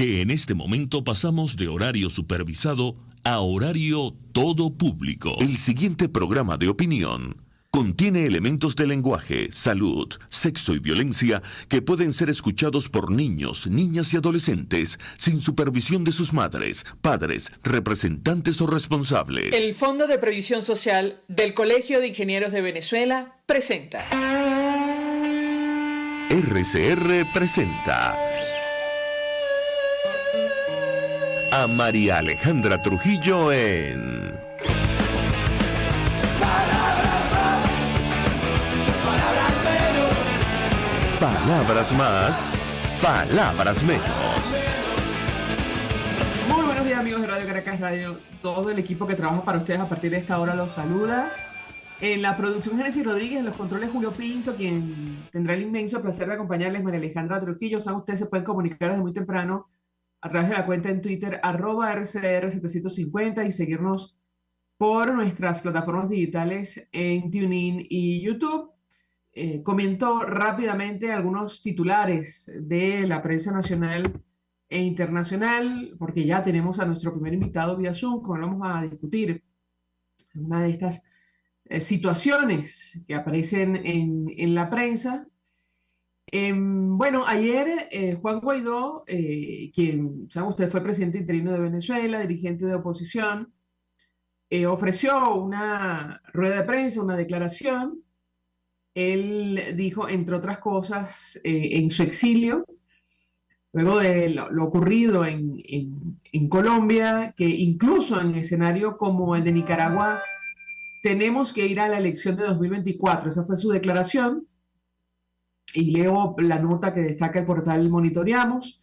que en este momento pasamos de horario supervisado a horario todo público. El siguiente programa de opinión contiene elementos de lenguaje, salud, sexo y violencia que pueden ser escuchados por niños, niñas y adolescentes sin supervisión de sus madres, padres, representantes o responsables. El Fondo de Previsión Social del Colegio de Ingenieros de Venezuela presenta. RCR presenta a María Alejandra Trujillo en Palabras más, palabras menos. Muy buenos días, amigos de Radio Caracas Radio. Todo el equipo que trabaja para ustedes a partir de esta hora los saluda. En la producción, Génesis Rodríguez, en los controles, Julio Pinto, quien tendrá el inmenso placer de acompañarles, María Alejandra Trujillo. Saben, ustedes se pueden comunicar desde muy temprano a través de la cuenta en Twitter, @RCR750, y seguirnos por nuestras plataformas digitales en TuneIn y YouTube. Comentó rápidamente algunos titulares de la prensa nacional e internacional, porque ya tenemos a nuestro primer invitado vía Zoom, como vamos a discutir una de estas situaciones que aparecen en la prensa. Bueno, ayer Juan Guaidó, quien, saben ustedes, fue presidente interino de Venezuela, dirigente de oposición, ofreció una rueda de prensa, una declaración. Él dijo, entre otras cosas, en su exilio, luego de lo ocurrido en Colombia, que incluso en escenario como el de Nicaragua, tenemos que ir a la elección de 2024. Esa fue su declaración. Y leo la nota que destaca el portal Monitoreamos.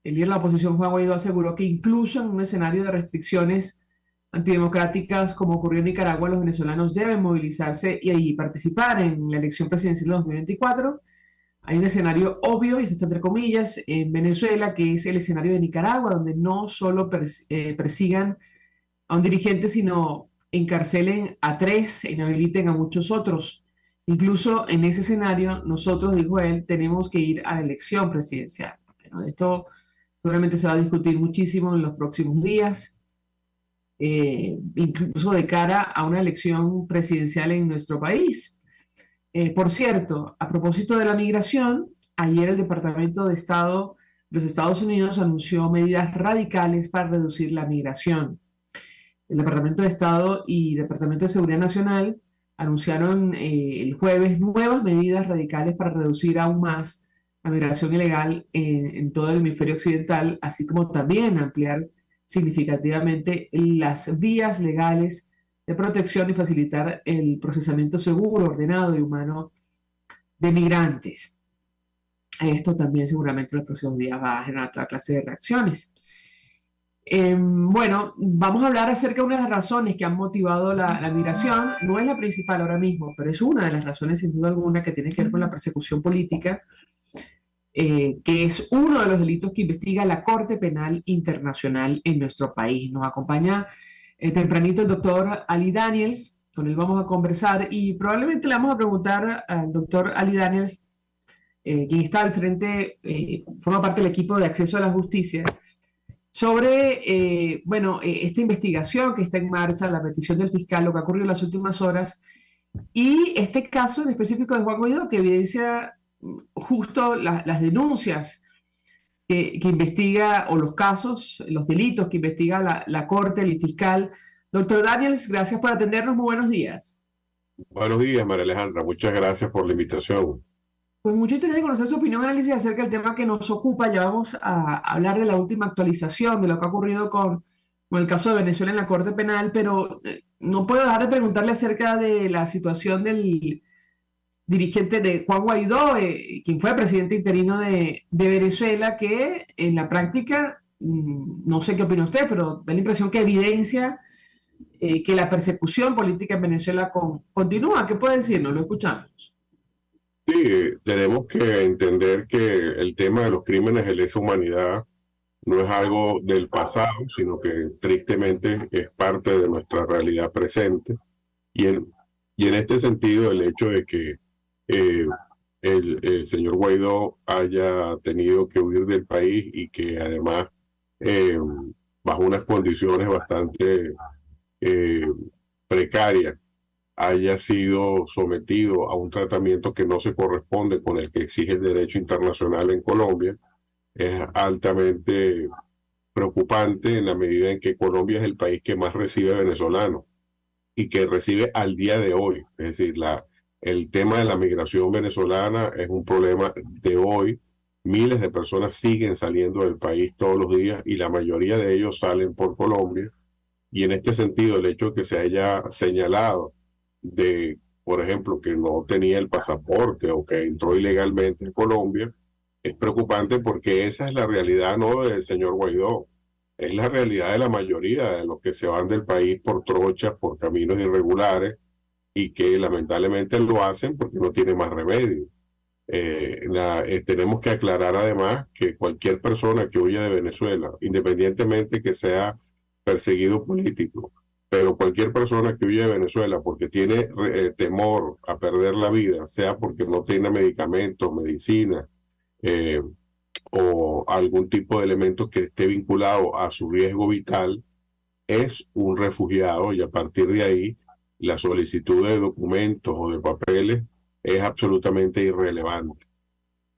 El líder de la oposición, Juan Guaidó, aseguró que incluso en un escenario de restricciones antidemocráticas como ocurrió en Nicaragua, los venezolanos deben movilizarse y participar en la elección presidencial de 2024. Hay un escenario obvio, y esto está entre comillas, en Venezuela, que es el escenario de Nicaragua, donde no solo persigan a un dirigente, sino encarcelen a 3 e inhabiliten a muchos otros. Incluso en ese escenario, nosotros, dijo él, tenemos que ir a la elección presidencial. Bueno, esto seguramente se va a discutir muchísimo en los próximos días. Incluso de cara a una elección presidencial en nuestro país. Por cierto, a propósito de la migración, ayer el Departamento de Estado de los Estados Unidos anunció medidas radicales para reducir la migración. El Departamento de Estado y Departamento de Seguridad Nacional anunciaron el jueves nuevas medidas radicales para reducir aún más la migración ilegal en todo el hemisferio occidental, así como también ampliar significativamente las vías legales de protección y facilitar el procesamiento seguro, ordenado y humano de migrantes. Esto también seguramente en los próximos días va a generar toda clase de reacciones. Bueno, vamos a hablar acerca de una de las razones que han motivado la migración. No es la principal ahora mismo, pero es una de las razones sin duda alguna que tiene que ver con la persecución política, que es uno de los delitos que investiga la Corte Penal Internacional en nuestro país. Nos acompaña tempranito el doctor Ali Daniels, con él vamos a conversar y probablemente le vamos a preguntar al doctor Ali Daniels, quien está al frente, forma parte del equipo de acceso a la justicia, sobre esta investigación que está en marcha, la petición del fiscal, lo que ha ocurrido en las últimas horas, y este caso en específico de Juan Guaidó, que evidencia justo las denuncias que investiga, o los casos, los delitos que investiga la Corte, el fiscal. Doctor Daniels, gracias por atendernos. Muy buenos días. Buenos días, María Alejandra. Muchas gracias por la invitación. Pues mucho interés de conocer su opinión y análisis acerca del tema que nos ocupa. Ya vamos a hablar de la última actualización, de lo que ha ocurrido con el caso de Venezuela en la Corte Penal, pero no puedo dejar de preguntarle acerca de la situación del dirigente de Juan Guaidó, quien fue presidente interino de Venezuela, que en la práctica, no sé qué opina usted, pero da la impresión que evidencia que la persecución política en Venezuela continúa. ¿Qué puede decirnos? Lo escuchamos. Sí, tenemos que entender que el tema de los crímenes de lesa humanidad no es algo del pasado, sino que tristemente es parte de nuestra realidad presente. Y en este sentido, el hecho de que el señor Guaidó haya tenido que huir del país y que además eh, bajo unas condiciones bastante eh, precarias, haya sido sometido a un tratamiento que no se corresponde con el que exige el derecho internacional en Colombia, es altamente preocupante en la medida en que Colombia es el país que más recibe venezolanos y que recibe al día de hoy. Es decir, el tema de la migración venezolana es un problema de hoy. Miles de personas siguen saliendo del país todos los días y la mayoría de ellos salen por Colombia. Y en este sentido, el hecho de que se haya señalado de, por ejemplo, que no tenía el pasaporte o que entró ilegalmente a Colombia, es preocupante porque esa es la realidad no del señor Guaidó, es la realidad de la mayoría de los que se van del país por trochas, por caminos irregulares y que lamentablemente lo hacen porque no tiene más remedio. Tenemos que aclarar además que cualquier persona que huya de Venezuela, independientemente que sea perseguido político, pero cualquier persona que huye de Venezuela porque tiene temor a perder la vida, sea porque no tiene medicamentos, medicina eh, o algún tipo de elemento que esté vinculado a su riesgo vital, es un refugiado y a partir de ahí la solicitud de documentos o de papeles es absolutamente irrelevante.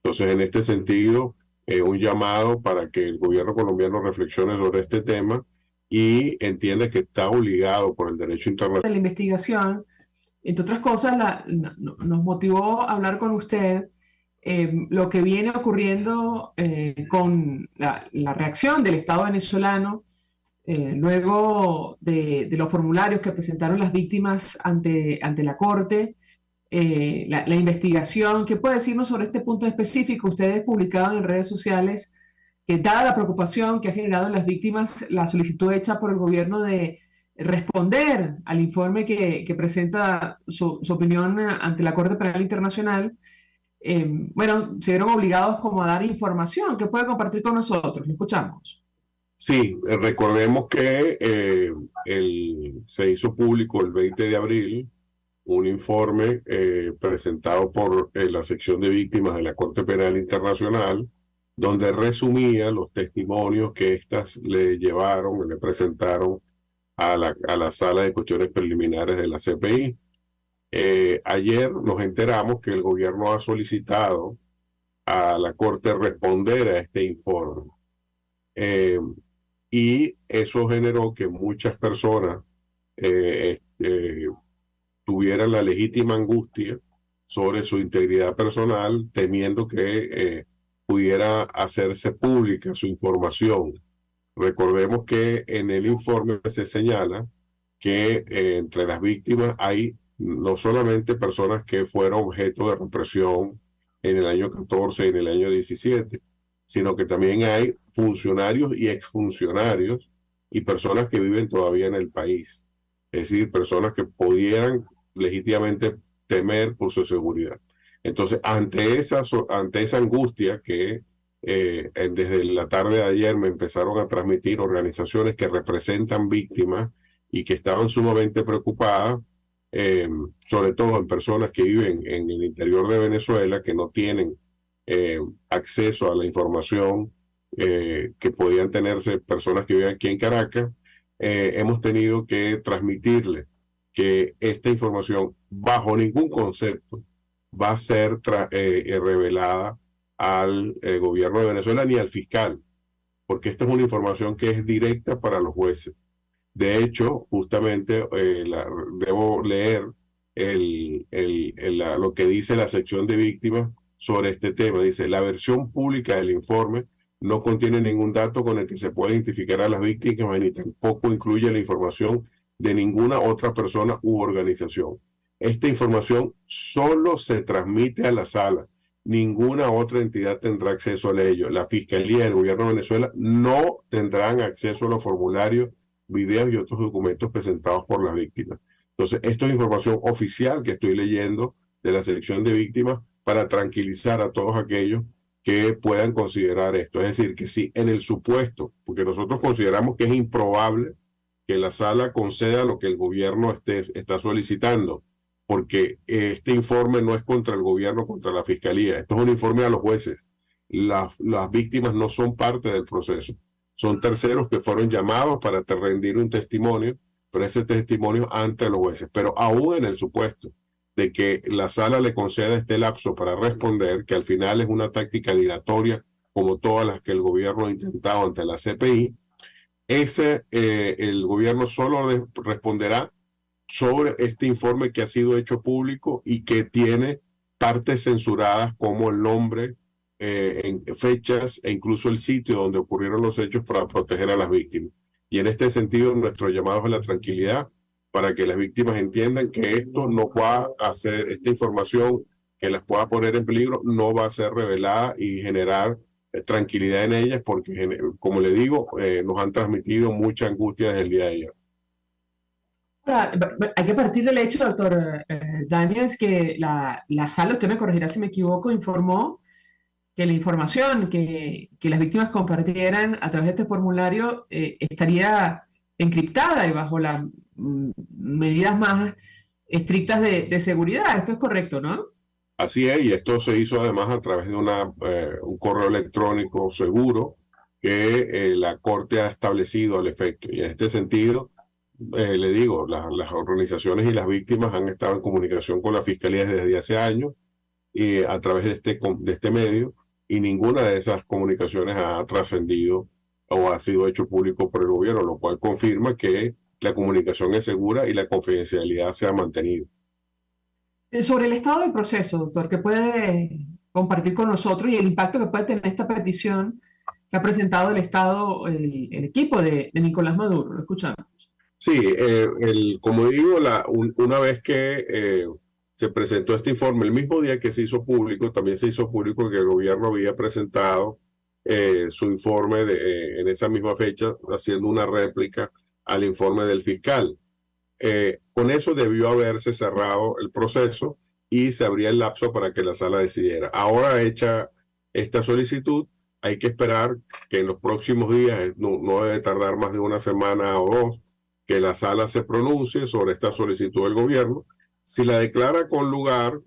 Entonces, en este sentido, un llamado para que el gobierno colombiano reflexione sobre este tema y entienda que está obligado por el derecho internacional. De la investigación, entre otras cosas, nos motivó a hablar con usted lo que viene ocurriendo con la reacción del Estado venezolano luego de los formularios que presentaron las víctimas ante la Corte, la investigación. ¿Qué puede decirnos sobre este punto específico? Ustedes publicaban en redes sociales que, dada la preocupación que ha generado en las víctimas la solicitud hecha por el gobierno de responder al informe que presenta su opinión ante la Corte Penal Internacional, bueno, se vieron obligados como a dar información que puede compartir con nosotros. Lo escuchamos. Sí, recordemos que se hizo público el 20 de abril un informe presentado por la sección de víctimas de la Corte Penal Internacional, donde resumía los testimonios que éstas le llevaron, le presentaron a la sala de cuestiones preliminares de la CPI. Ayer nos enteramos que el gobierno ha solicitado a la Corte responder a este informe. Y eso generó que muchas personas tuvieran la legítima angustia sobre su integridad personal, temiendo que pudiera hacerse pública su información. Recordemos que en el informe se señala que entre las víctimas hay no solamente personas que fueron objeto de represión en el año 14 y en el año 17, sino que también hay funcionarios y exfuncionarios y personas que viven todavía en el país. Es decir, personas que pudieran legítimamente temer por su seguridad. Entonces, ante esa angustia que desde la tarde de ayer me empezaron a transmitir organizaciones que representan víctimas y que estaban sumamente preocupadas, sobre todo en personas que viven en el interior de Venezuela, que no tienen acceso a la información que podían tenerse personas que viven aquí en Caracas, hemos tenido que transmitirle que esta información bajo ningún concepto va a ser revelada al gobierno de Venezuela ni al fiscal, porque esta es una información que es directa para los jueces. De hecho, justamente debo leer lo que dice la sección de víctimas sobre este tema. Dice: la versión pública del informe no contiene ningún dato con el que se pueda identificar a las víctimas ni tampoco incluye la información de ninguna otra persona u organización. Esta información solo se transmite a la sala. Ninguna otra entidad tendrá acceso a ello. La Fiscalía y el Gobierno de Venezuela no tendrán acceso a los formularios, videos y otros documentos presentados por las víctimas. Entonces, esto es información oficial que estoy leyendo de la sección de víctimas para tranquilizar a todos aquellos que puedan considerar esto. Es decir, que si en el supuesto, porque nosotros consideramos que es improbable que la sala conceda lo que el gobierno está solicitando, porque este informe no es contra el gobierno, contra la fiscalía. Esto es un informe a los jueces. Las víctimas no son parte del proceso. son terceros que fueron llamados para rendir un testimonio, pero ese testimonio ante los jueces. Pero aún en el supuesto de que la sala le conceda este lapso para responder, que al final es una táctica dilatoria como todas las que el gobierno ha intentado ante la CPI, el gobierno solo responderá sobre este informe que ha sido hecho público y que tiene partes censuradas como el nombre, en fechas e incluso el sitio donde ocurrieron los hechos para proteger a las víctimas. Y en este sentido, nuestro llamado es a la tranquilidad para que las víctimas entiendan que esto no va a ser, esta información que las pueda poner en peligro no va a ser revelada y generar tranquilidad en ellas, porque, como le digo, nos han transmitido mucha angustia desde el día de ayer. Hay que partir del hecho, doctor Daniels, que la sala, usted me corregirá si me equivoco, informó que la información que las víctimas compartieran a través de este formulario estaría encriptada y bajo las medidas más estrictas de seguridad. Esto es correcto, ¿no? Así es, y esto se hizo además a través de un correo electrónico seguro que la Corte ha establecido al efecto. Y en este sentido, le digo, las organizaciones y las víctimas han estado en comunicación con la Fiscalía desde hace años y a través de este medio, y ninguna de esas comunicaciones ha trascendido o ha sido hecho público por el gobierno, lo cual confirma que la comunicación es segura y la confidencialidad se ha mantenido. Sobre el estado del proceso, doctor, ¿qué puede compartir con nosotros y el impacto que puede tener esta petición que ha presentado el Estado, el equipo de Nicolás Maduro? Lo escuchamos. Sí, como digo, una vez que se presentó este informe, el mismo día que se hizo público, también se hizo público que el gobierno había presentado su informe en esa misma fecha, haciendo una réplica al informe del fiscal. Con eso debió haberse cerrado el proceso y se abría el lapso para que la sala decidiera. Ahora, hecha esta solicitud, hay que esperar que en los próximos días, no debe tardar más de una semana o dos, que la sala se pronuncie sobre esta solicitud del gobierno. Si la declara con lugar,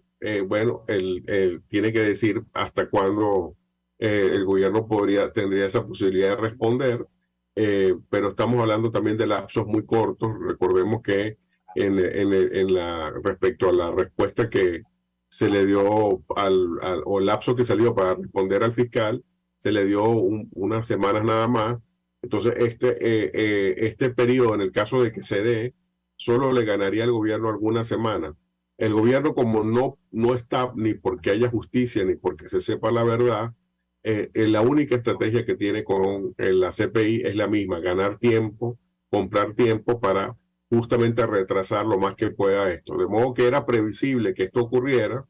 bueno, él tiene que decir hasta cuándo el gobierno tendría esa posibilidad de responder, pero estamos hablando también de lapsos muy cortos. Recordemos que respecto a la respuesta que se le dio o el lapso que salió para responder al fiscal, se le dio unas semanas nada más. Entonces, este periodo, en el caso de que se dé, solo le ganaría al gobierno algunas semanas. El gobierno, como no está ni porque haya justicia ni porque se sepa la verdad, la única estrategia que tiene con la CPI es la misma: ganar tiempo, comprar tiempo para justamente retrasar lo más que pueda esto. De modo que era previsible que esto ocurriera,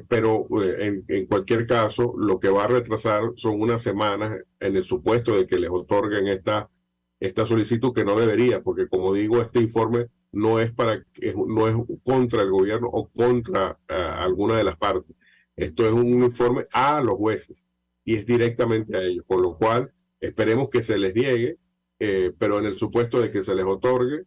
pero en cualquier caso, lo que va a retrasar son unas semanas en el supuesto de que les otorguen esta solicitud, que no debería, porque, como digo, este informe no es contra el gobierno o contra alguna de las partes. Esto es un informe a los jueces y es directamente a ellos, con lo cual esperemos que se les niegue, pero en el supuesto de que se les otorgue,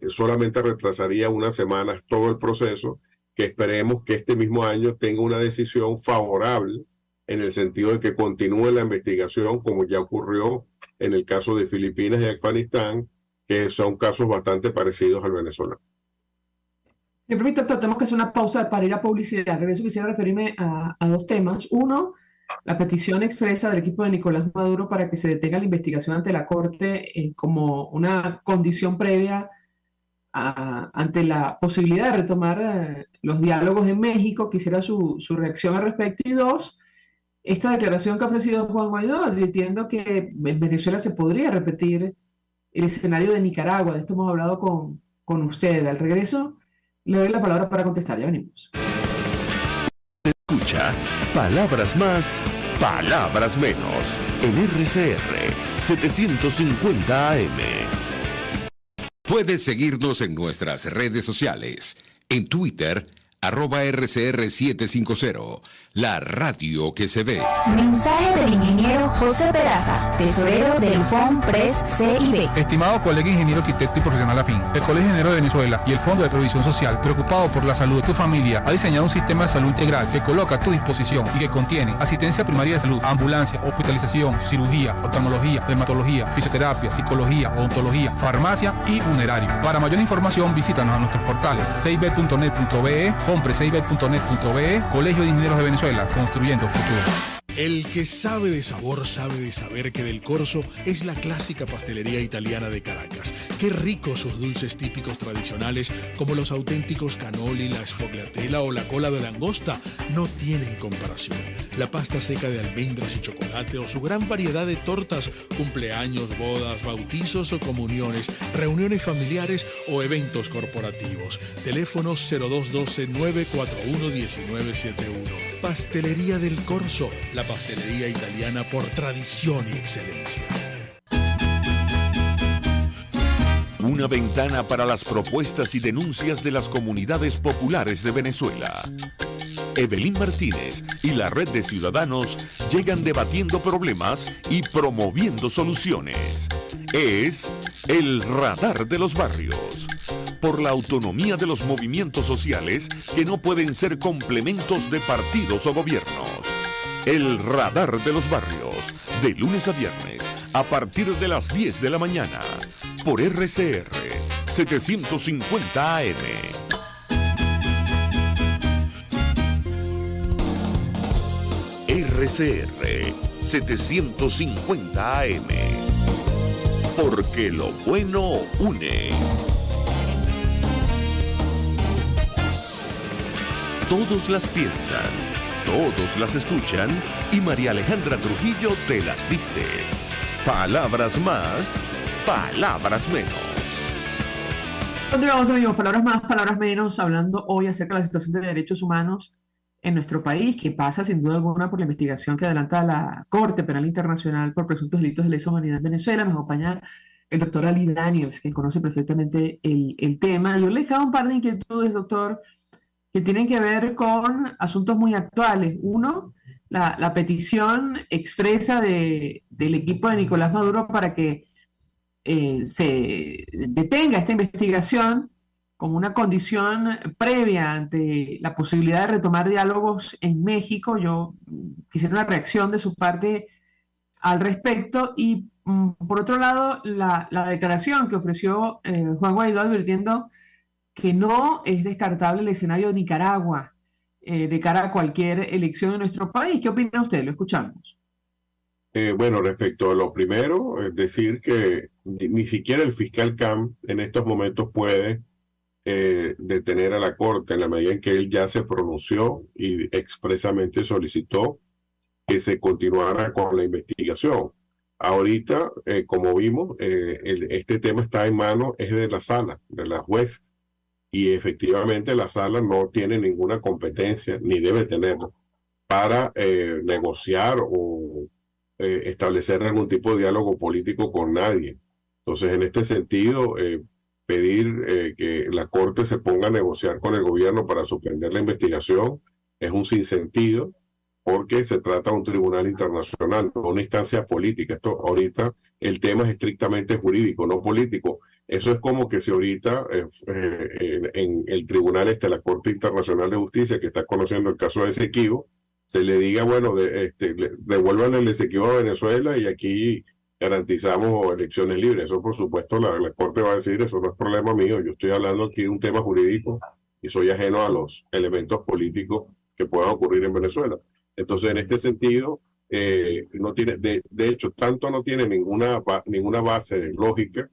solamente retrasaría unas semanas todo el proceso, que esperemos que este mismo año tenga una decisión favorable en el sentido de que continúe la investigación, como ya ocurrió en el caso de Filipinas y Afganistán, que son casos bastante parecidos al venezolano. Me permite, doctor, tenemos que hacer una pausa para ir a publicidad. Regreso, quisiera referirme a dos temas. Uno, la petición expresa del equipo de Nicolás Maduro para que se detenga la investigación ante la Corte como una condición previa ante la posibilidad de retomar los diálogos en México. Quisiera su reacción al respecto. Y dos, esta declaración que ha ofrecido Juan Guaidó, advirtiendo que en Venezuela se podría repetir el escenario de Nicaragua. De esto hemos hablado con usted. Al regreso, le doy la palabra para contestar. Ya venimos. Escucha Palabras Más, Palabras Menos en RCR 750 AM. Puedes seguirnos en nuestras redes sociales. En Twitter, @RCR750, la radio que se ve. Mensaje del ingeniero José Peraza, tesorero del FONPRES CIB. Estimado colega ingeniero arquitecto y profesional afín, el Colegio Ingeniero de Venezuela y el Fondo de Previsión Social, preocupado por la salud de tu familia, ha diseñado un sistema de salud integral que coloca a tu disposición y que contiene asistencia primaria de salud, ambulancia, hospitalización, cirugía, oftalmología, dermatología, fisioterapia, psicología, odontología, farmacia y funerario. Para mayor información, visítanos a nuestros portales cib.net.be, fonprescib.net.be, Colegio de Ingenieros de Venezuela, construyendo futuro. El que sabe de sabor sabe de saber que Del Corso es la clásica pastelería italiana de Caracas. Qué ricos sus dulces típicos tradicionales, como los auténticos cannoli, la sfogliatella o la cola de langosta, no tienen comparación. La pasta seca de almendras y chocolate o su gran variedad de tortas, cumpleaños, bodas, bautizos o comuniones, reuniones familiares o eventos corporativos. Teléfonos 0212-941-1971. Pastelería Del Corso, la pastelería italiana por tradición y excelencia. Una ventana para las propuestas y denuncias de las comunidades populares de Venezuela. Evelyn Martínez y la Red de Ciudadanos llegan debatiendo problemas y promoviendo soluciones. Es el Radar de los Barrios. Por la autonomía de los movimientos sociales que no pueden ser complementos de partidos o gobiernos. El Radar de los Barrios, de lunes a viernes, a partir de las 10 de la mañana, por RCR 750 AM. RCR 750 AM. Porque lo bueno une. Todos las piensan, todos las escuchan y María Alejandra Trujillo te las dice. Palabras más, palabras menos. Continuamos, amigos, palabras más, palabras menos, hablando hoy acerca de la situación de derechos humanos en nuestro país, que pasa sin duda alguna por la investigación que adelanta la Corte Penal Internacional por presuntos delitos de lesa humanidad en Venezuela. Nos acompaña el doctor Ali Daniels, quien conoce perfectamente el tema. Yo le dejaba un par de inquietudes, doctor, que tienen que ver con asuntos muy actuales. Uno, la petición expresa del equipo de Nicolás Maduro para que se detenga esta investigación como una condición previa ante la posibilidad de retomar diálogos en México. Yo quisiera una reacción de su parte al respecto. Y por otro lado, la declaración que ofreció Juan Guaidó advirtiendo que no es descartable el escenario de Nicaragua de cara a cualquier elección en nuestro país. ¿Qué opina usted? Lo escuchamos. Bueno, respecto a lo primero, es decir que ni siquiera el fiscal Camp en estos momentos puede detener a la Corte en la medida en que él ya se pronunció y expresamente solicitó que se continuara con la investigación. Ahorita, como vimos, este tema está en manos de la sala, de las jueces. Y efectivamente la sala no tiene ninguna competencia, ni debe tenerlo, para negociar o establecer algún tipo de diálogo político con nadie. Entonces, en este sentido, pedir que la Corte se ponga a negociar con el gobierno para suspender la investigación es un sinsentido, porque se trata de un tribunal internacional, no una instancia política. Esto ahorita el tema es estrictamente jurídico, no político. Eso es como que si ahorita en el tribunal la Corte Internacional de Justicia, que está conociendo el caso de Esequibo, se le diga, bueno, devuelvan el Esequibo a Venezuela y aquí garantizamos elecciones libres. Eso, por supuesto, la Corte va a decir, eso no es problema mío. Yo estoy hablando aquí de un tema jurídico y soy ajeno a los elementos políticos que puedan ocurrir en Venezuela. Entonces, en este sentido, no tiene, de hecho, tanto no tiene ninguna base lógica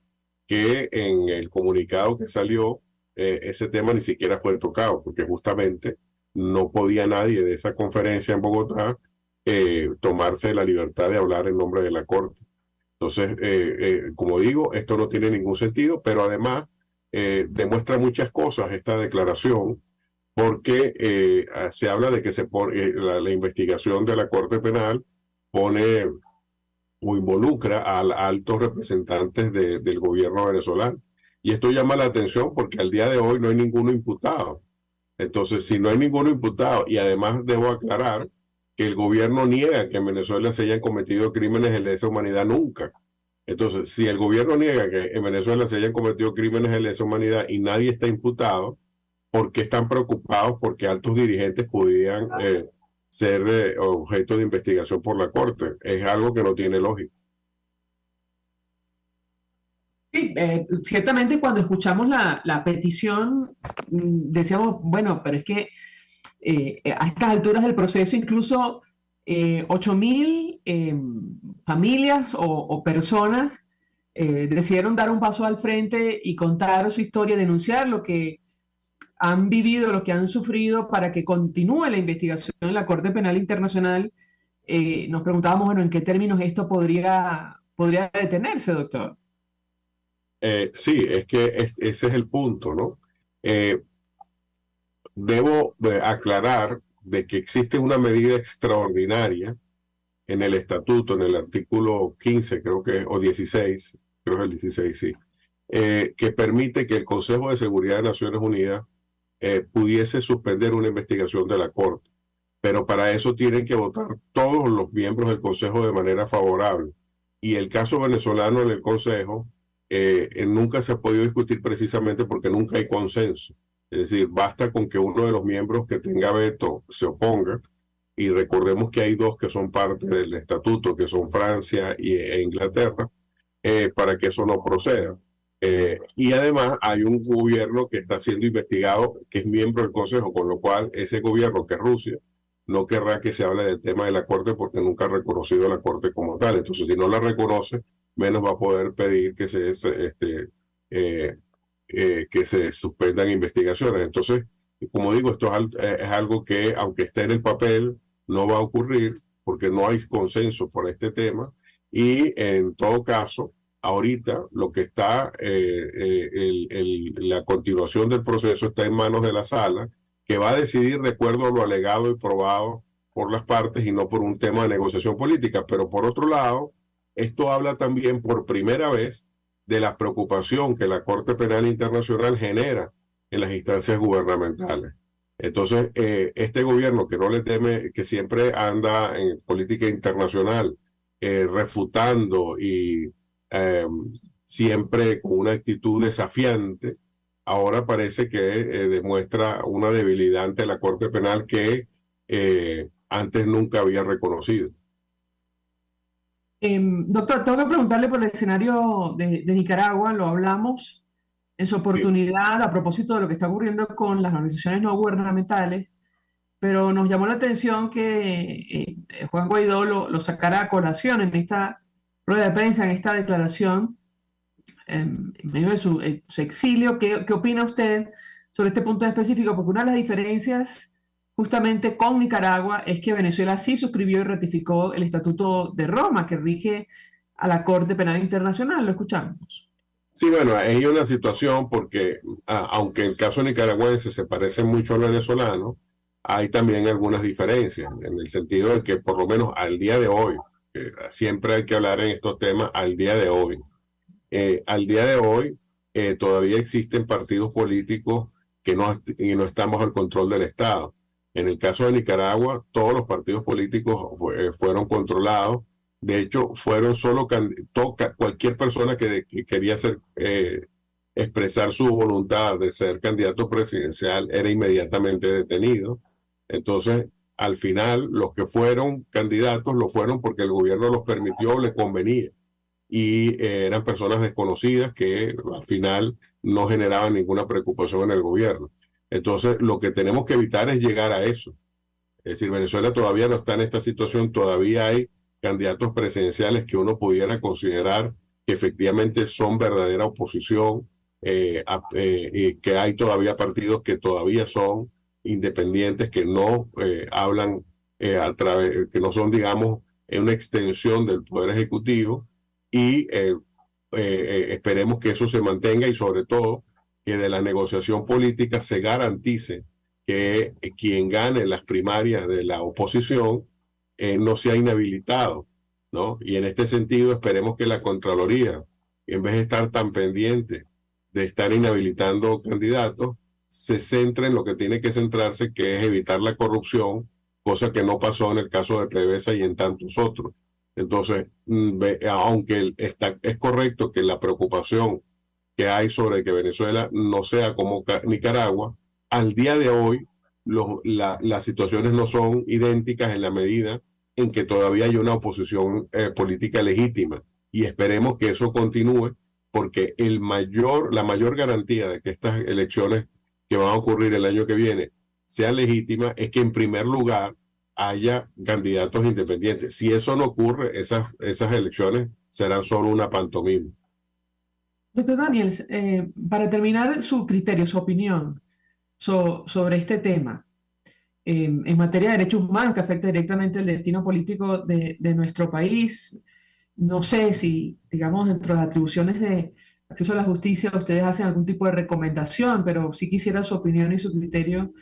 que en el comunicado que salió, ese tema ni siquiera fue tocado, porque justamente no podía nadie de esa conferencia en Bogotá tomarse la libertad de hablar en nombre de la Corte. Entonces, como digo, esto no tiene ningún sentido, pero además demuestra muchas cosas esta declaración, porque se habla de que la investigación de la Corte Penal pone o involucra a altos representantes del gobierno venezolano. Y esto llama la atención porque al día de hoy no hay ninguno imputado. Entonces, si no hay ninguno imputado, y además debo aclarar que el gobierno niega que en Venezuela se hayan cometido crímenes de lesa humanidad nunca. Entonces, si el gobierno niega que en Venezuela se hayan cometido crímenes de lesa humanidad y nadie está imputado, ¿por qué están preocupados porque altos dirigentes pudieran ser objeto de investigación por la Corte? Es algo que no tiene lógica. Sí, ciertamente cuando escuchamos la petición, decíamos, bueno, pero es que a estas alturas del proceso, incluso 8.000 familias o personas decidieron dar un paso al frente y contar su historia, denunciar lo que han vivido, lo que han sufrido para que continúe la investigación en la Corte Penal Internacional. Nos preguntábamos, bueno, ¿en qué términos esto podría detenerse, doctor? Sí, es que ese es el punto, ¿no? Debo aclarar de que existe una medida extraordinaria en el estatuto, en el artículo 15, creo que, o 16, creo que es el 16, sí, que permite que el Consejo de Seguridad de Naciones Unidas pudiese suspender una investigación de la Corte. Pero para eso tienen que votar todos los miembros del Consejo de manera favorable. Y el caso venezolano en el Consejo nunca se ha podido discutir precisamente porque nunca hay consenso. Es decir, basta con que uno de los miembros que tenga veto se oponga, y recordemos que hay dos que son parte del estatuto, que son Francia e Inglaterra, para que eso no proceda. Y además hay un gobierno que está siendo investigado, que es miembro del Consejo, con lo cual ese gobierno, que es Rusia, no querrá que se hable del tema de la Corte porque nunca ha reconocido a la Corte como tal. Entonces, si no la reconoce, menos va a poder pedir que se suspendan investigaciones. Entonces, como digo, esto es algo que, aunque esté en el papel, no va a ocurrir porque no hay consenso por este tema. Y en todo caso, ahorita lo que está, la continuación del proceso está en manos de la sala, que va a decidir de acuerdo a lo alegado y probado por las partes y no por un tema de negociación política. Pero por otro lado, esto habla también por primera vez de la preocupación que la Corte Penal Internacional genera en las instancias gubernamentales. Entonces, este gobierno que no le teme, que siempre anda en política internacional refutando y siempre con una actitud desafiante, ahora parece que demuestra una debilidad ante la Corte Penal que antes nunca había reconocido. Doctor, tengo que preguntarle por el escenario de Nicaragua. Lo hablamos en su oportunidad a propósito de lo que está ocurriendo con las organizaciones no gubernamentales, pero nos llamó la atención que Juan Guaidó lo sacara a colación en esta rueda de prensa, en esta declaración, en medio de su exilio. ¿Qué opina usted sobre este punto específico? Porque una de las diferencias justamente con Nicaragua es que Venezuela sí suscribió y ratificó el Estatuto de Roma, que rige a la Corte Penal Internacional. Lo escuchamos. Sí, bueno, hay una situación porque, aunque el caso nicaragüense se parece mucho al venezolano, hay también algunas diferencias, en el sentido de que por lo menos al día de hoy, siempre hay que hablar en estos temas al día de hoy. Al día de hoy todavía existen partidos políticos que no están bajo el control del Estado. En el caso de Nicaragua, todos los partidos políticos fueron controlados. De hecho, fueron solo cualquier persona que quería expresar su voluntad de ser candidato presidencial era inmediatamente detenido. Entonces, al final, los que fueron candidatos lo fueron porque el gobierno los permitió o les convenía. Y eran personas desconocidas que al final no generaban ninguna preocupación en el gobierno. Entonces, lo que tenemos que evitar es llegar a eso. Es decir, Venezuela todavía no está en esta situación, todavía hay candidatos presidenciales que uno pudiera considerar que efectivamente son verdadera oposición, y que hay todavía partidos que todavía son independientes, que no hablan que no son, digamos, una extensión del Poder Ejecutivo, y esperemos que eso se mantenga y sobre todo que de la negociación política se garantice que quien gane las primarias de la oposición no sea inhabilitado, ¿no? Y en este sentido esperemos que la Contraloría, en vez de estar tan pendiente de estar inhabilitando candidatos, se centre en lo que tiene que centrarse, que es evitar la corrupción, cosa que no pasó en el caso de PDVSA y en tantos otros. Entonces, aunque es correcto que la preocupación que hay sobre que Venezuela no sea como Nicaragua, al día de hoy las situaciones no son idénticas en la medida en que todavía hay una oposición política legítima, y esperemos que eso continúe, porque la mayor garantía de que estas elecciones que van a ocurrir el año que viene sean legítimas es que en primer lugar haya candidatos independientes. Si eso no ocurre, esas elecciones serán solo una pantomima. Doctor Daniels, para terminar, su criterio, su opinión sobre este tema en materia de derechos humanos que afecta directamente el destino político de nuestro país. No sé si, digamos, dentro de las atribuciones de acceso a la justicia ustedes hacen algún tipo de recomendación, pero sí quisiera su opinión y su criterio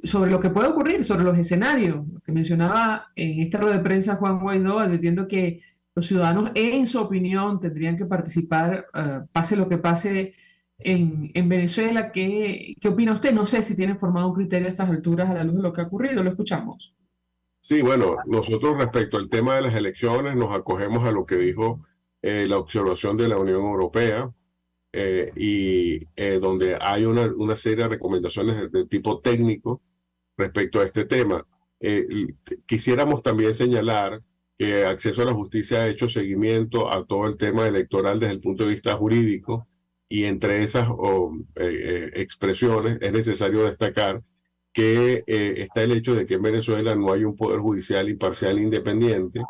sobre lo que puede ocurrir, sobre los escenarios, que mencionaba en esta rueda de prensa Juan Guaidó, advirtiendo que los ciudadanos, en su opinión, tendrían que participar, pase lo que pase en Venezuela. ¿Qué opina usted? No sé si tiene formado un criterio a estas alturas a la luz de lo que ha ocurrido. Lo escuchamos. Sí, bueno, nosotros respecto al tema de las elecciones nos acogemos a lo que dijo la observación de la Unión Europea, donde hay una serie de recomendaciones de tipo técnico respecto a este tema. Quisiéramos también señalar que Acceso a la Justicia ha hecho seguimiento a todo el tema electoral desde el punto de vista jurídico, y entre esas expresiones es necesario destacar que está el hecho de que en Venezuela no hay un poder judicial imparcial e independiente,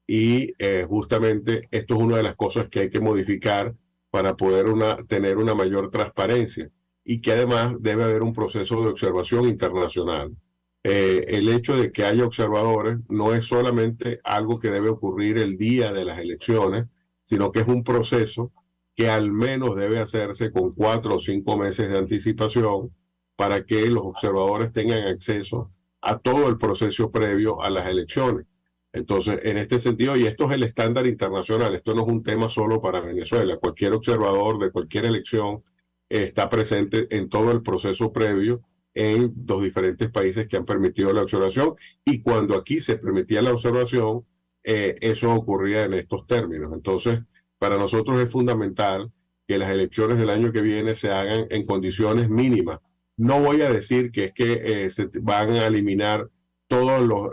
y justamente esto es una de las cosas que hay que modificar para poder tener una mayor transparencia, y que además debe haber un proceso de observación internacional. El hecho de que haya observadores no es solamente algo que debe ocurrir el día de las elecciones, sino que es un proceso que al menos debe hacerse con 4 o 5 meses de anticipación, para que los observadores tengan acceso a todo el proceso previo a las elecciones. Entonces, en este sentido, y esto es el estándar internacional, esto no es un tema solo para Venezuela, cualquier observador de cualquier elección está presente en todo el proceso previo en los diferentes países que han permitido la observación, y cuando aquí se permitía la observación, eso ocurría en estos términos. Entonces, para nosotros es fundamental que las elecciones del año que viene se hagan en condiciones mínimas. No voy a decir que es que se van a eliminar todos los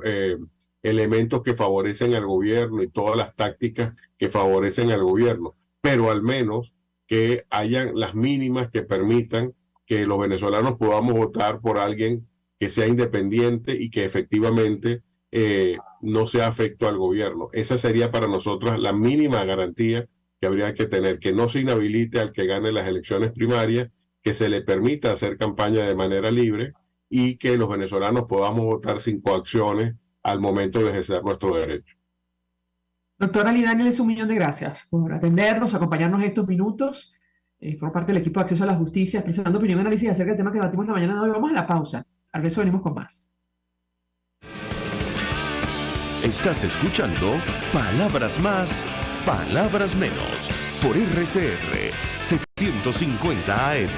elementos que favorecen al gobierno y todas las tácticas que favorecen al gobierno, pero al menos que hayan las mínimas que permitan que los venezolanos podamos votar por alguien que sea independiente y que efectivamente no sea afecto al gobierno. Esa sería para nosotros la mínima garantía que habría que tener, que no se inhabilite al que gane las elecciones primarias, que se le permita hacer campaña de manera libre, y que los venezolanos podamos votar sin coacciones al momento de ejercer nuestro derecho. Doctora Ali Daniels, un millón de gracias por atendernos, acompañarnos estos minutos. Forma parte del equipo de Acceso a la Justicia, expresando opinión y análisis acerca del tema que debatimos la mañana de hoy. Vamos a la pausa. Al beso venimos con más. Estás escuchando Palabras Más, Palabras Menos, por RCR 750 AM.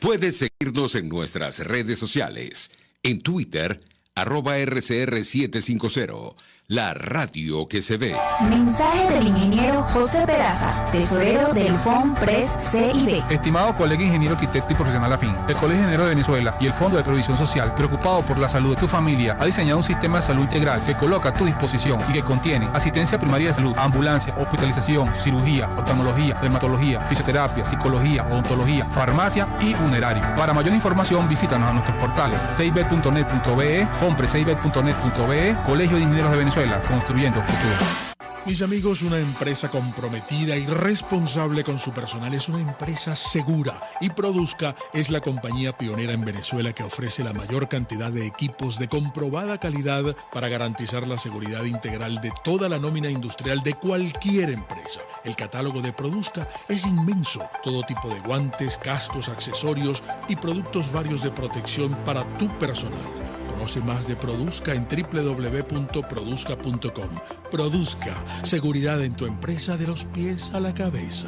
Puedes seguirnos en nuestras redes sociales. En Twitter, @RCR750. La radio que se ve. Mensaje del ingeniero José Peraza, tesorero del FONPRES CIB. Estimado colega ingeniero arquitecto y profesional afín, el Colegio Ingeniero de Venezuela y el Fondo de Previsión Social, preocupado por la salud de tu familia, ha diseñado un sistema de salud integral que coloca a tu disposición y que contiene asistencia primaria de salud, ambulancia, hospitalización, cirugía, oftalmología, dermatología, fisioterapia, psicología, odontología, farmacia y funerario. Para mayor información, visítanos a nuestros portales cib.net.be, fonprescib.net.be, Colegio de Ingenieros de Venezuela, construyendo futuro. Mis amigos, una empresa comprometida y responsable con su personal es una empresa segura, y Produzca es la compañía pionera en Venezuela que ofrece la mayor cantidad de equipos de comprobada calidad para garantizar la seguridad integral de toda la nómina industrial de cualquier empresa. El catálogo de Produzca es inmenso, todo tipo de guantes, cascos, accesorios y productos varios de protección para tu personal. Conoce más de Produzca en www.produzca.com. Produzca, seguridad en tu empresa de los pies a la cabeza.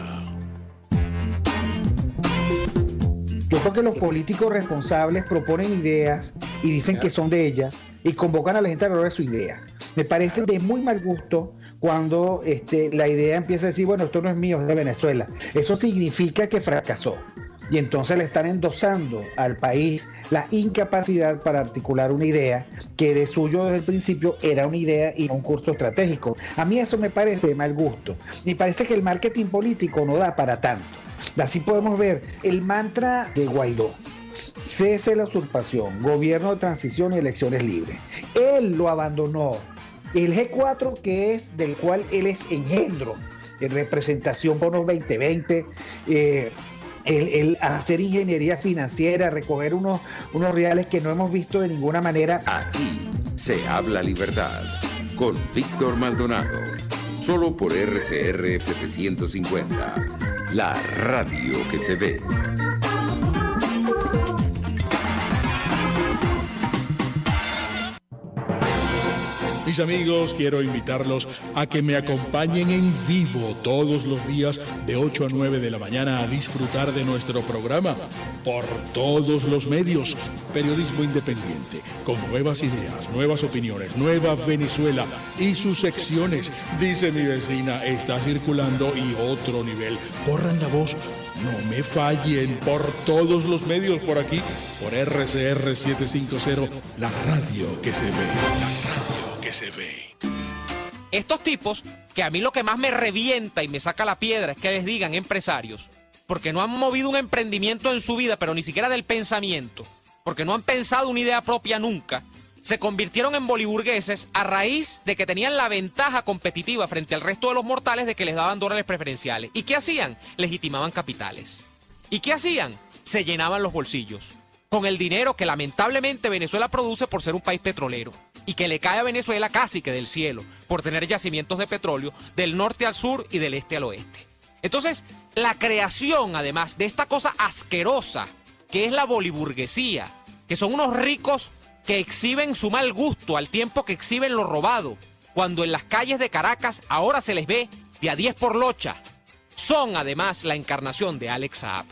Yo creo que los políticos responsables proponen ideas y dicen que son de ellas y convocan a la gente a valorar su idea. Me parece de muy mal gusto cuando la idea empieza a decir, bueno, esto no es mío, es de Venezuela. Eso significa que fracasó. Y entonces le están endosando al país la incapacidad para articular una idea que de suyo desde el principio era una idea y no un curso estratégico. A mí eso me parece de mal gusto. Y parece que el marketing político no da para tanto. Así podemos ver el mantra de Guaidó: cese la usurpación, gobierno de transición y elecciones libres. Él lo abandonó. El G4, que es del cual él es engendro, en representación bonos 2020, el hacer ingeniería financiera, recoger unos reales que no hemos visto de ninguna manera. Aquí se habla libertad con Víctor Maldonado, solo por RCR 750, la radio que se ve. Mis amigos, quiero invitarlos a que me acompañen en vivo todos los días de 8 a 9 de la mañana a disfrutar de nuestro programa por todos los medios. Periodismo independiente, con nuevas ideas, nuevas opiniones, Nueva Venezuela y sus secciones. Dice mi vecina, está circulando y otro nivel. Corran la voz, no me fallen, por todos los medios por aquí, por RCR 750, la radio que se ve. La radio que se ve. Estos tipos, que a mí lo que más me revienta y me saca la piedra es que les digan empresarios, porque no han movido un emprendimiento en su vida, pero ni siquiera del pensamiento, porque no han pensado una idea propia nunca, se convirtieron en boliburgueses a raíz de que tenían la ventaja competitiva frente al resto de los mortales de que les daban dólares preferenciales. ¿Y qué hacían? Legitimaban capitales. ¿Y qué hacían? Se llenaban los bolsillos con el dinero que lamentablemente Venezuela produce por ser un país petrolero y que le cae a Venezuela casi que del cielo por tener yacimientos de petróleo del norte al sur y del este al oeste. Entonces, la creación además de esta cosa asquerosa que es la boliburguesía, que son unos ricos que exhiben su mal gusto al tiempo que exhiben lo robado, cuando en las calles de Caracas ahora se les ve de a 10 por locha, son además la encarnación de Alex Saab.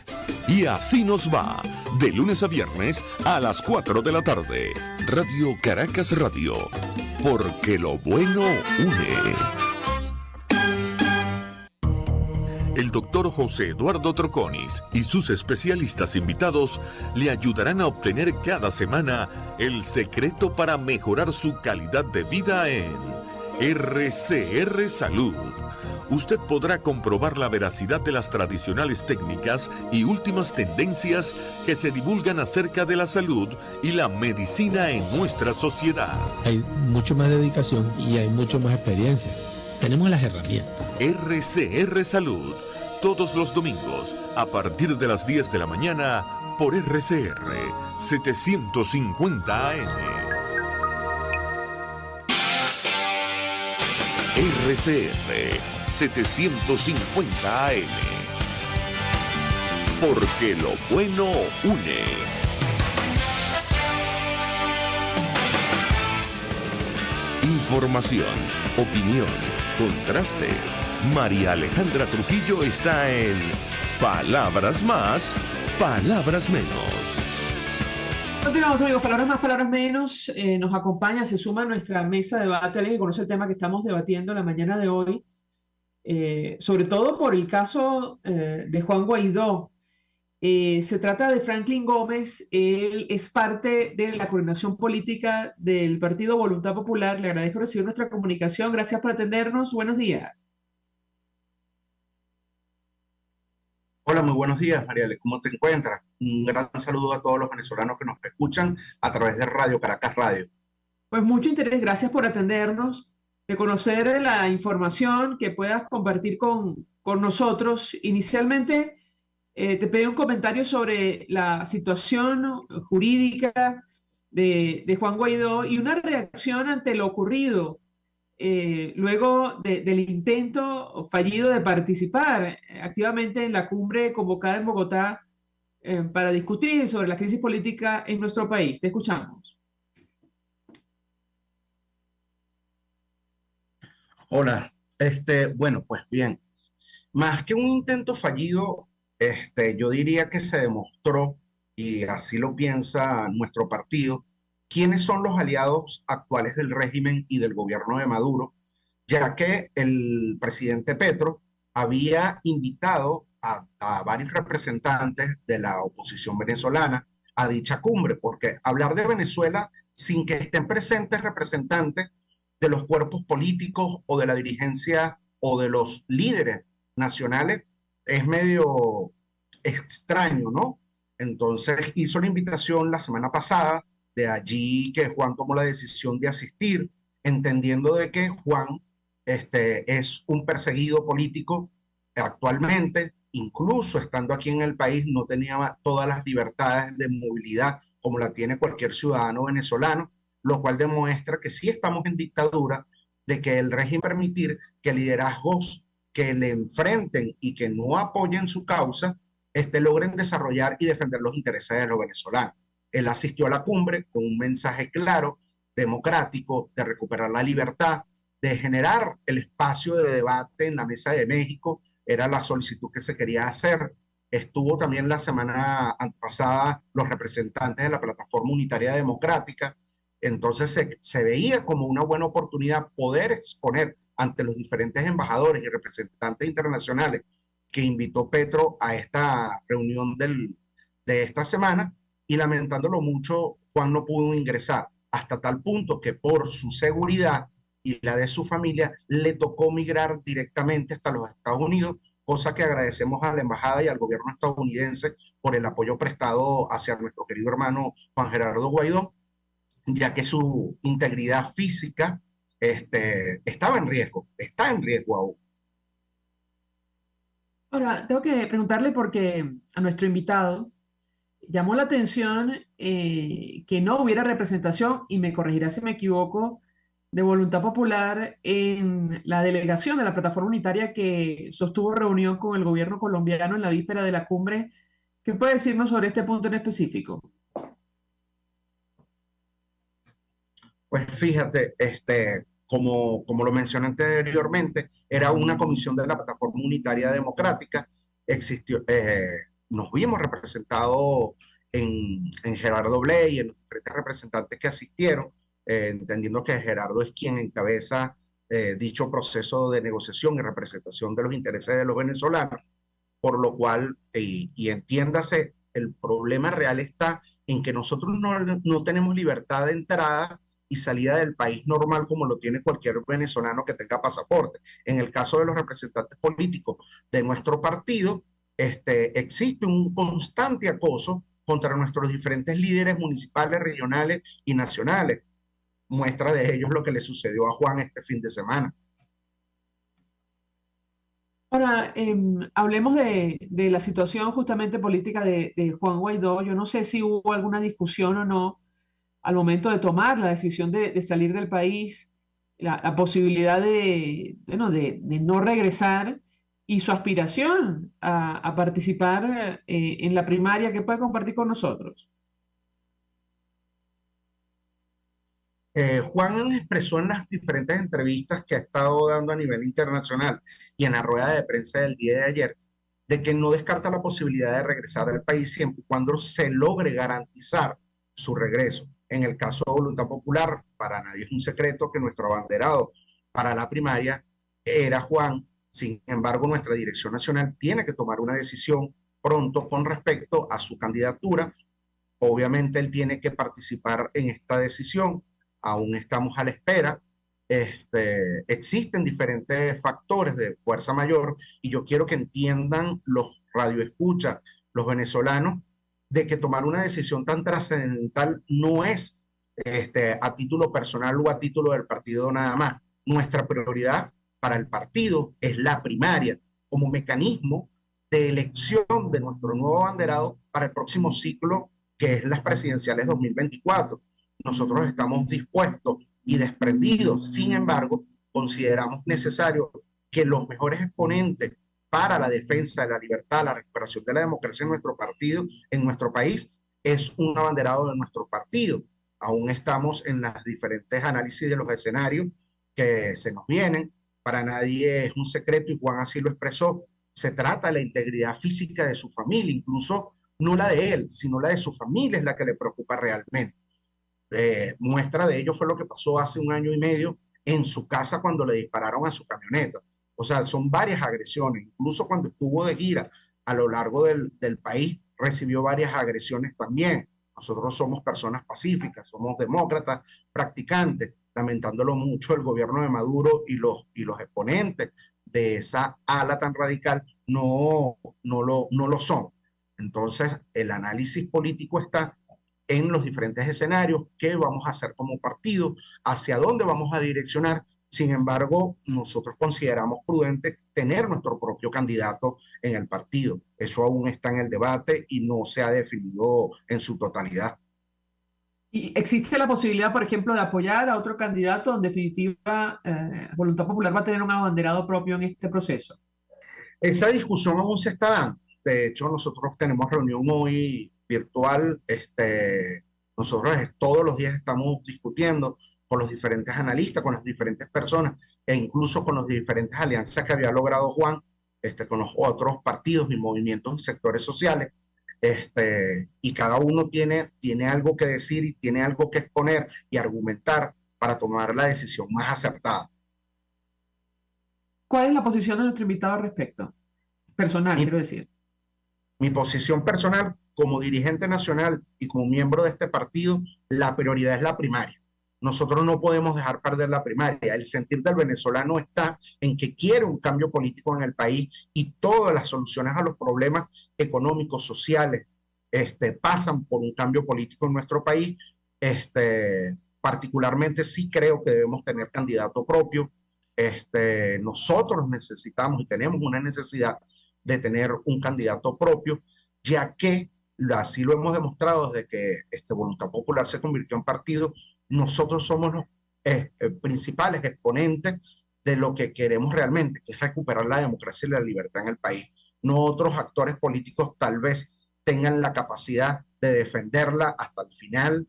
Y así nos va, de lunes a viernes a las 4 de la tarde. Radio Caracas Radio, porque lo bueno une. El doctor José Eduardo Troconis y sus especialistas invitados le ayudarán a obtener cada semana el secreto para mejorar su calidad de vida en RCR Salud. Usted podrá comprobar la veracidad de las tradicionales técnicas y últimas tendencias que se divulgan acerca de la salud y la medicina en nuestra sociedad. Hay mucho más dedicación y hay mucho más experiencia. Tenemos las herramientas. RCR Salud, todos los domingos, a partir de las 10 de la mañana, por RCR 750 AM. RCR 750 AM. Porque lo bueno une. Información, opinión, contraste. María Alejandra Trujillo está en Palabras Más, Palabras Menos. Continuamos, amigos, palabras más, palabras menos. Nos acompaña, se suma a nuestra mesa de debate, alguien que conoce el tema que estamos debatiendo la mañana de hoy, sobre todo por el caso de Juan Guaidó. Se trata de Franklin Gómez, él es parte de la coordinación política del Partido Voluntad Popular. Le agradezco recibir nuestra comunicación, gracias por atendernos, buenos días. Hola, muy buenos días, Mariale. ¿Cómo te encuentras? Un gran saludo a todos los venezolanos que nos escuchan a través de Radio Caracas Radio. Pues mucho interés, gracias por atendernos, de conocer la información que puedas compartir con nosotros. Inicialmente, te pedí un comentario sobre la situación jurídica de Juan Guaidó y una reacción ante lo ocurrido. Luego del intento fallido de participar activamente en la cumbre convocada en Bogotá para discutir sobre la crisis política en nuestro país. Te escuchamos. Hola, bueno, pues bien, más que un intento fallido, yo diría que se demostró y así lo piensa nuestro partido, quiénes son los aliados actuales del régimen y del gobierno de Maduro, ya que el presidente Petro había invitado a varios representantes de la oposición venezolana a dicha cumbre, porque hablar de Venezuela sin que estén presentes representantes de los cuerpos políticos o de la dirigencia o de los líderes nacionales es medio extraño, ¿no? Entonces hizo la invitación la semana pasada, de allí que Juan tomó la decisión de asistir, entendiendo de que Juan es un perseguido político actualmente, incluso estando aquí en el país no tenía todas las libertades de movilidad como la tiene cualquier ciudadano venezolano, lo cual demuestra que sí estamos en dictadura, de que el régimen permitir que liderazgos que le enfrenten y que no apoyen su causa, logren desarrollar y defender los intereses de los venezolanos. Él asistió a la cumbre con un mensaje claro, democrático, de recuperar la libertad, de generar el espacio de debate en la Mesa de México, era la solicitud que se quería hacer. Estuvo también la semana pasada los representantes de la Plataforma Unitaria Democrática, entonces se veía como una buena oportunidad poder exponer ante los diferentes embajadores y representantes internacionales que invitó Petro a esta reunión de esta semana, y lamentándolo mucho, Juan no pudo ingresar, hasta tal punto que por su seguridad y la de su familia le tocó migrar directamente hasta los Estados Unidos, cosa que agradecemos a la embajada y al gobierno estadounidense por el apoyo prestado hacia nuestro querido hermano Juan Gerardo Guaidó, ya que su integridad física estaba en riesgo, está en riesgo aún. Ahora, tengo que preguntarle porque a nuestro invitado llamó la atención que no hubiera representación, y me corregirá si me equivoco, de Voluntad Popular en la delegación de la Plataforma Unitaria que sostuvo reunión con el gobierno colombiano en la víspera de la cumbre. ¿Qué puede decirnos sobre este punto en específico? Pues fíjate, como lo mencioné anteriormente, era una comisión de la Plataforma Unitaria Democrática, existió, nos vimos representados en Gerardo Bley y en los diferentes representantes que asistieron, entendiendo que Gerardo es quien encabeza dicho proceso de negociación y representación de los intereses de los venezolanos, por lo cual, y entiéndase, el problema real está en que nosotros no tenemos libertad de entrada y salida del país normal como lo tiene cualquier venezolano que tenga pasaporte. En el caso de los representantes políticos de nuestro partido, existe un constante acoso contra nuestros diferentes líderes municipales, regionales y nacionales. Muestra de ello lo que le sucedió a Juan este fin de semana. Ahora, hablemos de la situación justamente política de Juan Guaidó. Yo no sé si hubo alguna discusión o no al momento de tomar la decisión de salir del país, la posibilidad de no regresar y su aspiración a participar en la primaria. ¿Qué puede compartir con nosotros? Juan expresó en las diferentes entrevistas que ha estado dando a nivel internacional y en la rueda de prensa del día de ayer, de que no descarta la posibilidad de regresar al país siempre y cuando se logre garantizar su regreso. En el caso de Voluntad Popular, para nadie es un secreto que nuestro abanderado para la primaria era Juan. Sin embargo, nuestra dirección nacional tiene que tomar una decisión pronto con respecto a su candidatura. Obviamente él tiene que participar en esta decisión. Aún estamos a la espera. Existen diferentes factores de fuerza mayor y yo quiero que entiendan los radioescuchas, los venezolanos, de que tomar una decisión tan trascendental no es a título personal o a título del partido nada más. Nuestra prioridad para el partido es la primaria como mecanismo de elección de nuestro nuevo abanderado para el próximo ciclo, que es las presidenciales 2024. Nosotros estamos dispuestos y desprendidos, sin embargo, consideramos necesario que los mejores exponentes para la defensa de la libertad, la recuperación de la democracia en nuestro partido, en nuestro país, es un abanderado de nuestro partido. Aún estamos en las diferentes análisis de los escenarios que se nos vienen. Para nadie es un secreto, y Juan así lo expresó, se trata de la integridad física de su familia. Incluso no la de él, sino la de su familia es la que le preocupa realmente. Muestra de ello fue lo que pasó hace 1 año y medio en su casa cuando le dispararon a su camioneta. O sea, son varias agresiones. Incluso cuando estuvo de gira a lo largo del país, recibió varias agresiones también. Nosotros somos personas pacíficas, somos demócratas, practicantes, lamentándolo mucho el gobierno de Maduro y los exponentes de esa ala tan radical no lo son. Entonces, el análisis político está en los diferentes escenarios, qué vamos a hacer como partido, hacia dónde vamos a direccionar. Sin embargo, nosotros consideramos prudente tener nuestro propio candidato en el partido. Eso aún está en el debate y no se ha definido en su totalidad. ¿Y existe la posibilidad, por ejemplo, de apoyar a otro candidato? En definitiva, Voluntad Popular va a tener un abanderado propio en este proceso. Esa discusión aún se está dando. De hecho, nosotros tenemos reunión hoy virtual. Nosotros todos los días estamos discutiendo con los diferentes analistas, con las diferentes personas e incluso con las diferentes alianzas que había logrado Juan, con los otros partidos y movimientos y sectores sociales. Y cada uno tiene algo que decir y tiene algo que exponer y argumentar para tomar la decisión más acertada. ¿Cuál es la posición de nuestro invitado al respecto? Personal, quiero decir. Mi posición personal como dirigente nacional y como miembro de este partido, la prioridad es la primaria. Nosotros no podemos dejar perder la primaria. El sentir del venezolano está en que quiere un cambio político en el país y todas las soluciones a los problemas económicos, sociales, pasan por un cambio político en nuestro país. Particularmente sí creo que debemos tener candidato propio. Nosotros necesitamos y tenemos una necesidad de tener un candidato propio, ya que así lo hemos demostrado desde que Voluntad Popular se convirtió en partido. Nosotros somos los principales exponentes de lo que queremos realmente, que es recuperar la democracia y la libertad en el país. No otros actores políticos tal vez tengan la capacidad de defenderla hasta el final,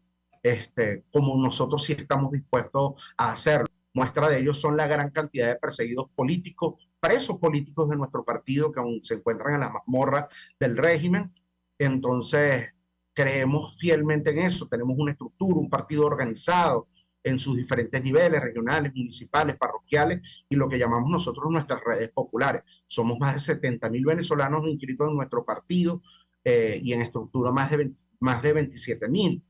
como nosotros sí estamos dispuestos a hacerlo. Muestra de ello son la gran cantidad de perseguidos políticos, presos políticos de nuestro partido que aún se encuentran en la mazmorra del régimen. Entonces, creemos fielmente en eso. Tenemos una estructura, un partido organizado en sus diferentes niveles, regionales, municipales, parroquiales, y lo que llamamos nosotros nuestras redes populares. Somos más de 70.000 venezolanos inscritos en nuestro partido y en estructura más de 27.000.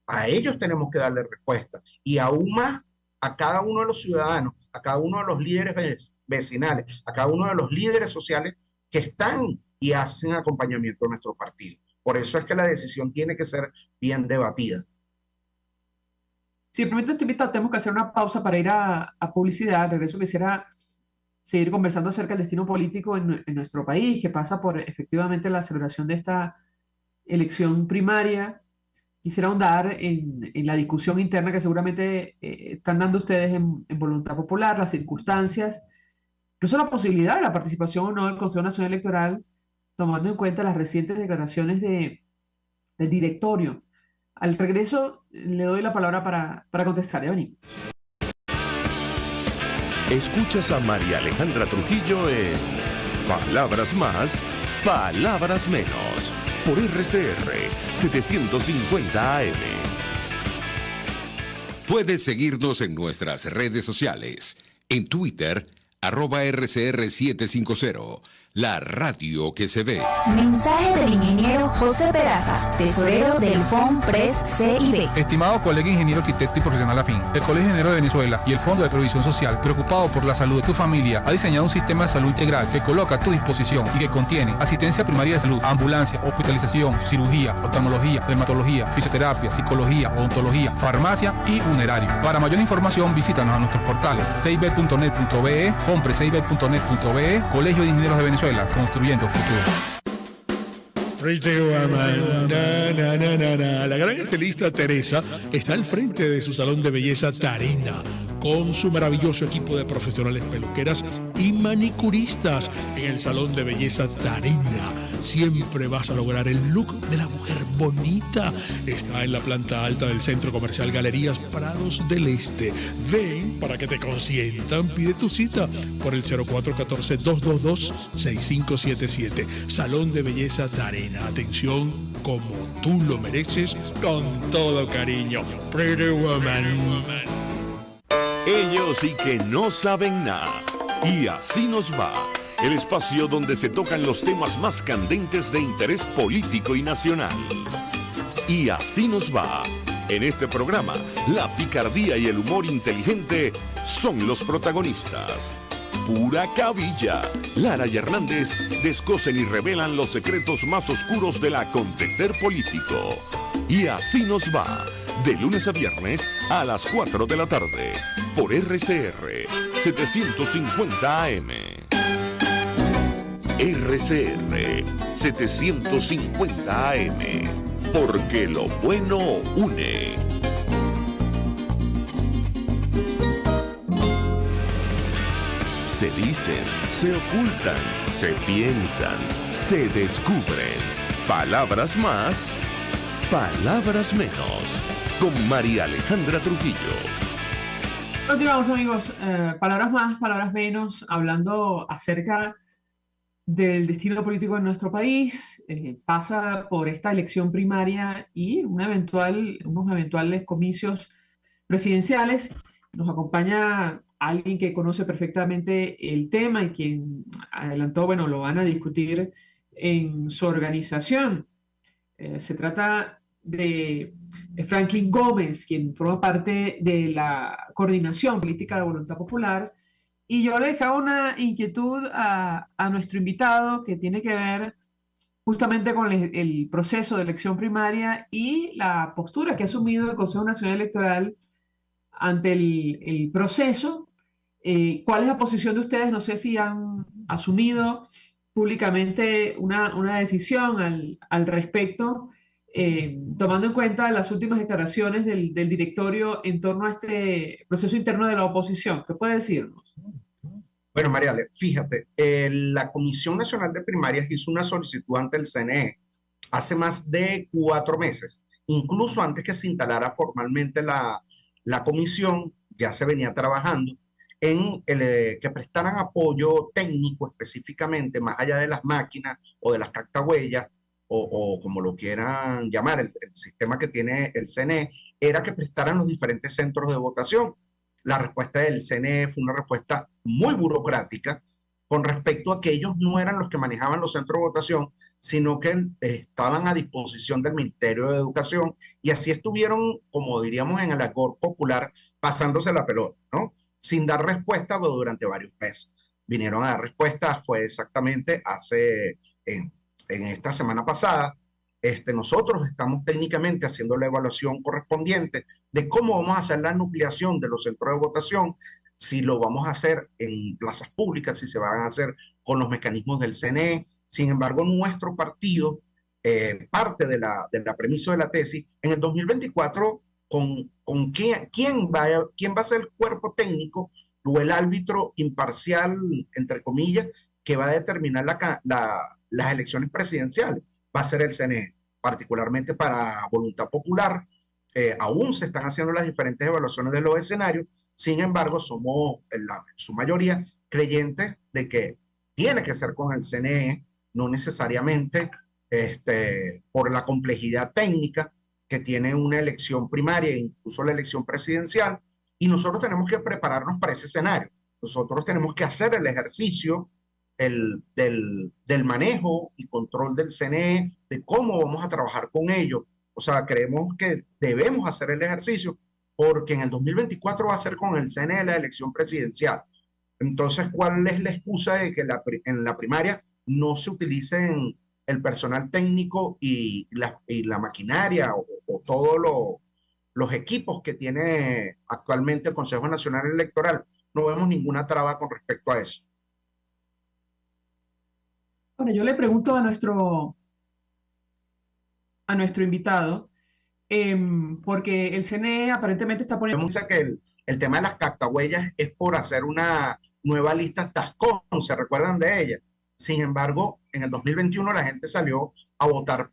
A ellos tenemos que darle respuesta. Y aún más a cada uno de los ciudadanos, a cada uno de los líderes vecinales, a cada uno de los líderes sociales que están y hacen acompañamiento a nuestro partido. Por eso es que la decisión tiene que ser bien debatida. Si permite, este invitado, tenemos que hacer una pausa para ir a publicidad. Regreso, quisiera seguir conversando acerca del destino político en nuestro país, que pasa por efectivamente la celebración de esta elección primaria. Quisiera ahondar en la discusión interna que seguramente están dando ustedes en Voluntad Popular, las circunstancias, incluso la posibilidad de la participación o no del Consejo Nacional Electoral, tomando en cuenta las recientes declaraciones del directorio. Al regreso le doy la palabra para contestar. Ya venimos. Escuchas a María Alejandra Trujillo en Palabras Más, Palabras Menos, por RCR 750 AM. Puedes seguirnos en nuestras redes sociales. En Twitter, @RCR750. La radio que se ve. Mensaje del ingeniero José Peraza, tesorero del FOMPRES CIB. Estimado colega ingeniero arquitecto y profesional afín, el Colegio de Ingenieros de Venezuela y el Fondo de Previsión Social, preocupado por la salud de tu familia, ha diseñado un sistema de salud integral que coloca a tu disposición y que contiene asistencia primaria de salud, ambulancia, hospitalización, cirugía, oftalmología, dermatología, fisioterapia, psicología, odontología, farmacia y funerario. Para mayor información, visítanos a nuestros portales cib.net.be, fomprescib.net.be, Colegio de Ingenieros de Venezuela, construyendo futuro. La gran estilista Teresa está al frente de su salón de belleza Tarena, con su maravilloso equipo de profesionales peluqueras y manicuristas. En el salón de belleza Tarena siempre vas a lograr el look de la mujer bonita. Está en la planta alta del Centro Comercial Galerías Prados del Este. Ven para que te consientan. Pide tu cita por el 0414-222-6577. Salón de belleza Tarena. Atención como tú lo mereces, con todo cariño. Pretty Woman. Ellos sí que no saben nada. Y así nos va. El espacio donde se tocan los temas más candentes de interés político y nacional. Y así nos va. En este programa, la picardía y el humor inteligente son los protagonistas. Pura cabilla. Lara y Hernández descosen y revelan los secretos más oscuros del acontecer político. Y así nos va. De lunes a viernes a las 4 de la tarde. Por RCR 750 AM. RCR 750 AM. Porque lo bueno une. Se dicen, se ocultan, se piensan, se descubren. Palabras más, palabras menos. Con María Alejandra Trujillo. Continuamos, amigos. Palabras más, palabras menos, hablando acerca del destino político en nuestro país. Pasa por esta elección primaria y unos eventuales comicios presidenciales. Nos acompaña alguien que conoce perfectamente el tema y quien adelantó, bueno, lo van a discutir en su organización. Se trata de Franklin Gómez, quien forma parte de la Coordinación Política de Voluntad Popular. Y yo le dejaba una inquietud a nuestro invitado que tiene que ver justamente con el proceso de elección primaria y la postura que ha asumido el Consejo Nacional Electoral ante el proceso. ¿Cuál es la posición de ustedes? No sé si han asumido públicamente una decisión al respecto, tomando en cuenta las últimas declaraciones del directorio en torno a este proceso interno de la oposición. ¿Qué puede decirnos? Bueno, Mariale, fíjate, la Comisión Nacional de Primarias hizo una solicitud ante el CNE hace más de 4 meses, incluso antes que se instalara formalmente la comisión. Ya se venía trabajando en que prestaran apoyo técnico específicamente, más allá de las máquinas o de las cactahuellas, o como lo quieran llamar, el sistema que tiene el CNE, era que prestaran los diferentes centros de votación. La respuesta del CNE fue una respuesta muy burocrática con respecto a que ellos no eran los que manejaban los centros de votación, sino que estaban a disposición del Ministerio de Educación, y así estuvieron, como diríamos en el argot popular, pasándose la pelota, ¿no? Sin dar respuesta durante varios meses. Vinieron a dar respuesta, fue exactamente en esta semana pasada. Nosotros estamos técnicamente haciendo la evaluación correspondiente de cómo vamos a hacer la nucleación de los centros de votación, si lo vamos a hacer en plazas públicas, si se van a hacer con los mecanismos del CNE. Sin embargo, nuestro partido, parte de la premisa de la tesis, en el 2024, ¿quién va a ser el cuerpo técnico o el árbitro imparcial, entre comillas, que va a determinar las elecciones presidenciales? Va a ser el CNE, particularmente para Voluntad Popular. Aún se están haciendo las diferentes evaluaciones de los escenarios. Sin embargo, somos en su mayoría creyentes de que tiene que ser con el CNE, no necesariamente por la complejidad técnica que tiene una elección primaria e incluso la elección presidencial. Y nosotros tenemos que prepararnos para ese escenario. Nosotros tenemos que hacer el ejercicio del manejo y control del CNE, de cómo vamos a trabajar con ellos. O sea, creemos que debemos hacer el ejercicio porque en el 2024 va a ser con el CNE la elección presidencial. Entonces, ¿cuál es la excusa de que en la primaria no se utilicen el personal técnico y la maquinaria o todos los equipos que tiene actualmente el Consejo Nacional Electoral? No vemos ninguna traba con respecto a eso. Bueno, yo le pregunto a nuestro invitado, porque el CNE aparentemente está poniendo... que el tema de las cactahuellas es por hacer una nueva lista Tascón, ¿se recuerdan de ella? Sin embargo, en el 2021 la gente salió a votar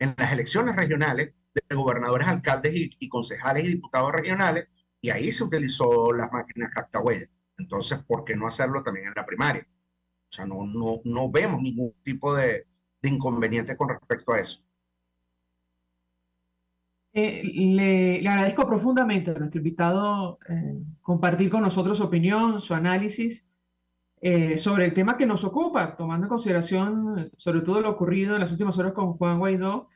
en las elecciones regionales de gobernadores, alcaldes y concejales y diputados regionales, y ahí se utilizó las máquinas cactahuellas. Entonces, ¿por qué no hacerlo también en la primaria? O sea, no vemos ningún tipo de inconveniente con respecto a eso. Le agradezco profundamente a nuestro invitado compartir con nosotros su opinión, su análisis sobre el tema que nos ocupa, tomando en consideración sobre todo lo ocurrido en las últimas horas con Juan Guaidó.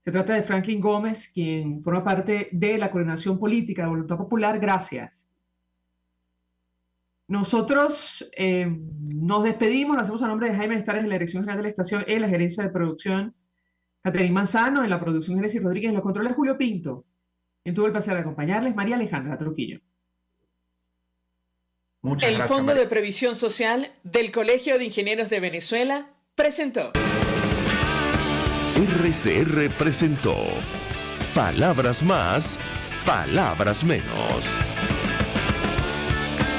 Se trata de Franklin Gómez, quien forma parte de la coordinación política de Voluntad Popular. Gracias. Nosotros nos despedimos, lo hacemos a nombre de Jaime Estares, en la Dirección General de la Estación, en la gerencia de producción, Caterina Manzano, en la producción Génesis Rodríguez, en los controles Julio Pinto. En tuvo el placer de acompañarles, María Alejandra Trujillo. Muchas gracias. El Fondo de Previsión Social del Colegio de Ingenieros de Venezuela presentó. RCR presentó Palabras Más, Palabras Menos.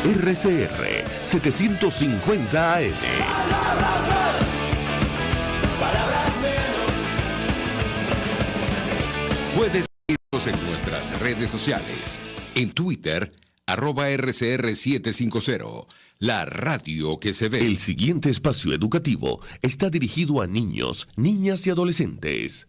RCR 750 AM. Palabras más, palabras menos. Puedes seguirnos en nuestras redes sociales. En Twitter, @RCR750. La radio que se ve. El siguiente espacio educativo está dirigido a niños, niñas y adolescentes.